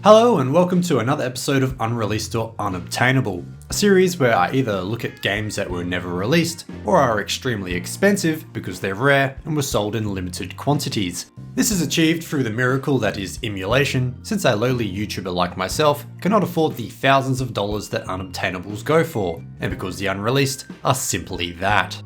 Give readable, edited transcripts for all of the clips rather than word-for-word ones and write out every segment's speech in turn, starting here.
Hello and welcome to another episode of Unreleased or Unobtainable, a series where I either look at games that were never released or are extremely expensive because they're rare and were sold in limited quantities. This is achieved through the miracle that is emulation, since a lowly YouTuber like myself cannot afford the thousands of dollars that Unobtainables go for, and because the unreleased are simply that.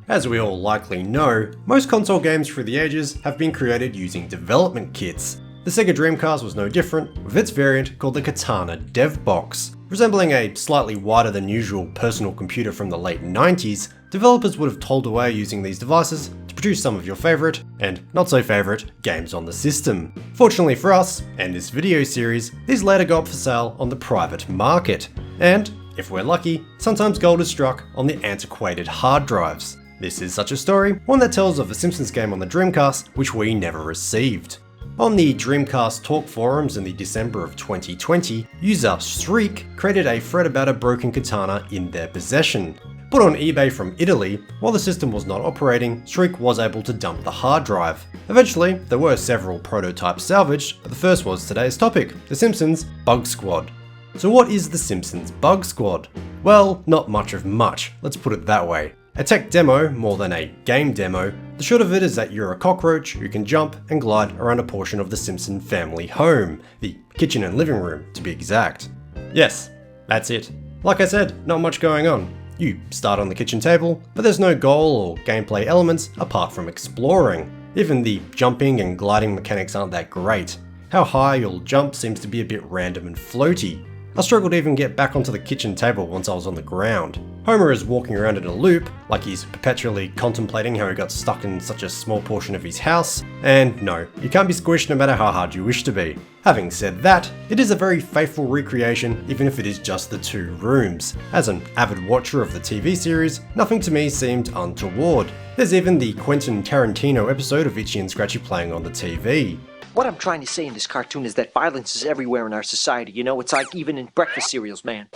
As we all likely know, most console games through the ages have been created using development kits. The Sega Dreamcast was no different, with its variant called the Katana Dev Box. Resembling a slightly wider than usual personal computer from the late 90s, developers would have toiled away using these devices to produce some of your favourite, and not so favourite, games on the system. Fortunately for us, and this video series, these later go up for sale on the private market. And, if we're lucky, sometimes gold is struck on the antiquated hard drives. This is such a story, one that tells of a Simpsons game on the Dreamcast, which we never received. On the Dreamcast talk forums in the December of 2020, user Shriek created a thread about a broken katana in their possession. Put on eBay from Italy, while the system was not operating, Shriek was able to dump the hard drive. Eventually, there were several prototypes salvaged, but the first was today's topic, The Simpsons Bug Squad. So what is The Simpsons Bug Squad? Well, not much of much, let's put it that way. A tech demo, more than a game demo, the short of it is that you're a cockroach who can jump and glide around a portion of the Simpson family home, the kitchen and living room to be exact. Yes, that's it. Like I said, not much going on. You start on the kitchen table, but there's no goal or gameplay elements apart from exploring. Even the jumping and gliding mechanics aren't that great. How high you'll jump seems to be a bit random and floaty. I struggled to even get back onto the kitchen table once I was on the ground. Homer is walking around in a loop, like he's perpetually contemplating how he got stuck in such a small portion of his house, and no, you can't be squished no matter how hard you wish to be. Having said that, it is a very faithful recreation even if it is just the two rooms. As an avid watcher of the TV series, nothing to me seemed untoward. There's even the Quentin Tarantino episode of Itchy and Scratchy playing on the TV. What I'm trying to say in this cartoon is that violence is everywhere in our society, you know? It's like even in breakfast cereals, man.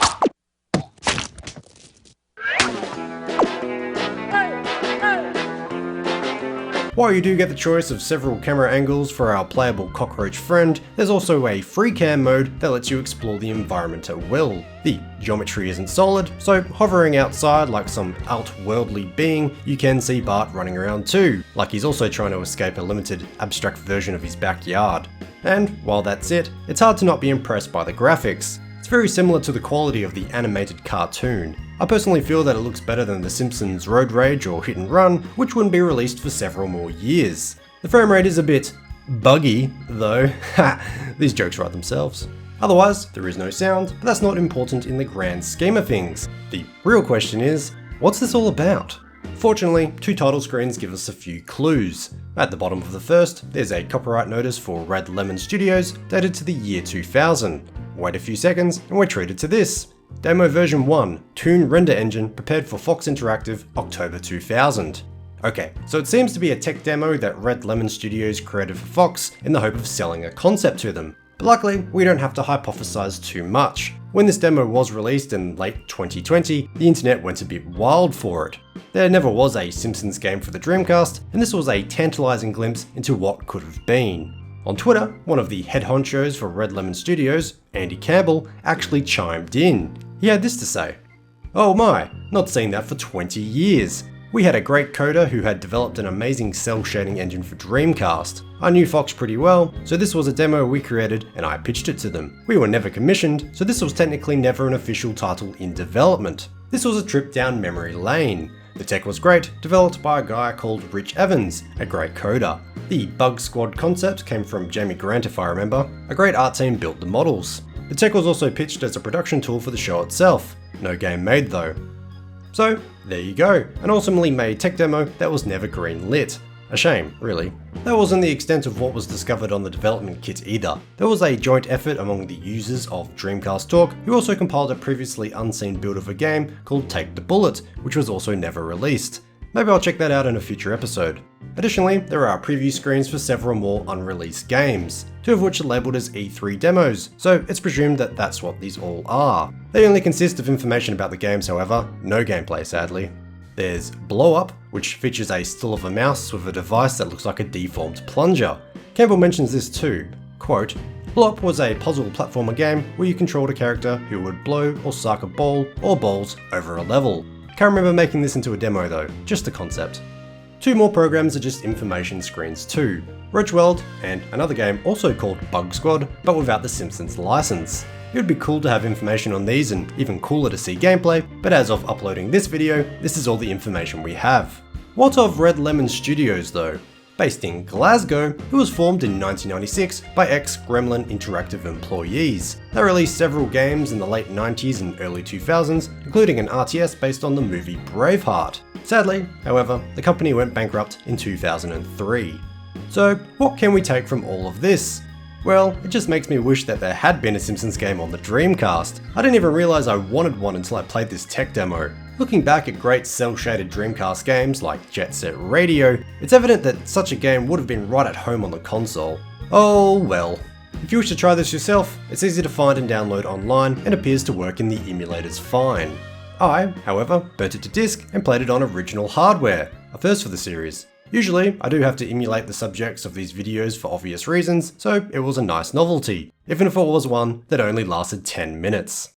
While you do get the choice of several camera angles for our playable cockroach friend, there's also a free cam mode that lets you explore the environment at will. The geometry isn't solid, so hovering outside like some outworldly being, you can see Bart running around too, like he's also trying to escape a limited, abstract version of his backyard. And while that's it, it's hard to not be impressed by the graphics. It's very similar to the quality of the animated cartoon. I personally feel that it looks better than The Simpsons Road Rage or Hit and Run, which wouldn't be released for several more years. The frame rate is a bit buggy, though. These jokes write themselves. Otherwise, there is no sound, but that's not important in the grand scheme of things. The real question is, what's this all about? Fortunately, two title screens give us a few clues. At the bottom of the first, there's a copyright notice for Red Lemon Studios dated to the year 2000. Wait a few seconds and we're treated to this. Demo version 1, Toon Render Engine prepared for Fox Interactive, October 2000. Okay, so it seems to be a tech demo that Red Lemon Studios created for Fox in the hope of selling a concept to them. But luckily, we don't have to hypothesize too much. When this demo was released in late 2020, the internet went a bit wild for it. There never was a Simpsons game for the Dreamcast, and this was a tantalizing glimpse into what could have been. On Twitter, one of the head honchos for Red Lemon Studios, Andy Campbell, actually chimed in. He had this to say: "Oh my, not seen that for 20 years. We had a great coder who had developed an amazing cell shading engine for Dreamcast. I knew Fox pretty well, so this was a demo we created and I pitched it to them. We were never commissioned, so this was technically never an official title in development. This was a trip down memory lane. The tech was great, developed by a guy called Rich Evans, a great coder. The Bug Squad concept came from Jamie Grant if I remember. A great art team built the models. The tech was also pitched as a production tool for the show itself. No game made though." So, there you go, an awesomely made tech demo that was never green-lit. A shame, really. That wasn't the extent of what was discovered on the development kit either. There was a joint effort among the users of Dreamcast Talk, who also compiled a previously unseen build of a game called Take the Bullet, which was also never released. Maybe I'll check that out in a future episode. Additionally, there are preview screens for several more unreleased games, two of which are labelled as E3 demos, so it's presumed that that's what these all are. They only consist of information about the games however, no gameplay sadly. There's Blow Up, which features a still of a mouse with a device that looks like a deformed plunger. Campbell mentions this too, quote, Blow Up was a puzzle platformer game where you controlled a character who would blow or suck a ball or balls over a level. Can't remember making this into a demo though, just the concept. Two more programs are just information screens too. Roach World and another game also called Bug Squad, but without the Simpsons license. It would be cool to have information on these and even cooler to see gameplay, but as of uploading this video, this is all the information we have. What of Red Lemon Studios though? Based in Glasgow, it was formed in 1996 by ex-Gremlin Interactive employees. They released several games in the late 90s and early 2000s, including an RTS based on the movie Braveheart. Sadly, however, the company went bankrupt in 2003. So, what can we take from all of this? Well, it just makes me wish that there had been a Simpsons game on the Dreamcast. I didn't even realise I wanted one until I played this tech demo. Looking back at great cel-shaded Dreamcast games like Jet Set Radio, it's evident that such a game would have been right at home on the console. Oh well. If you wish to try this yourself, it's easy to find and download online and appears to work in the emulators fine. I, however, burnt it to disk and played it on original hardware, a first for the series. Usually, I do have to emulate the subjects of these videos for obvious reasons, so it was a nice novelty, even if it was one that only lasted 10 minutes.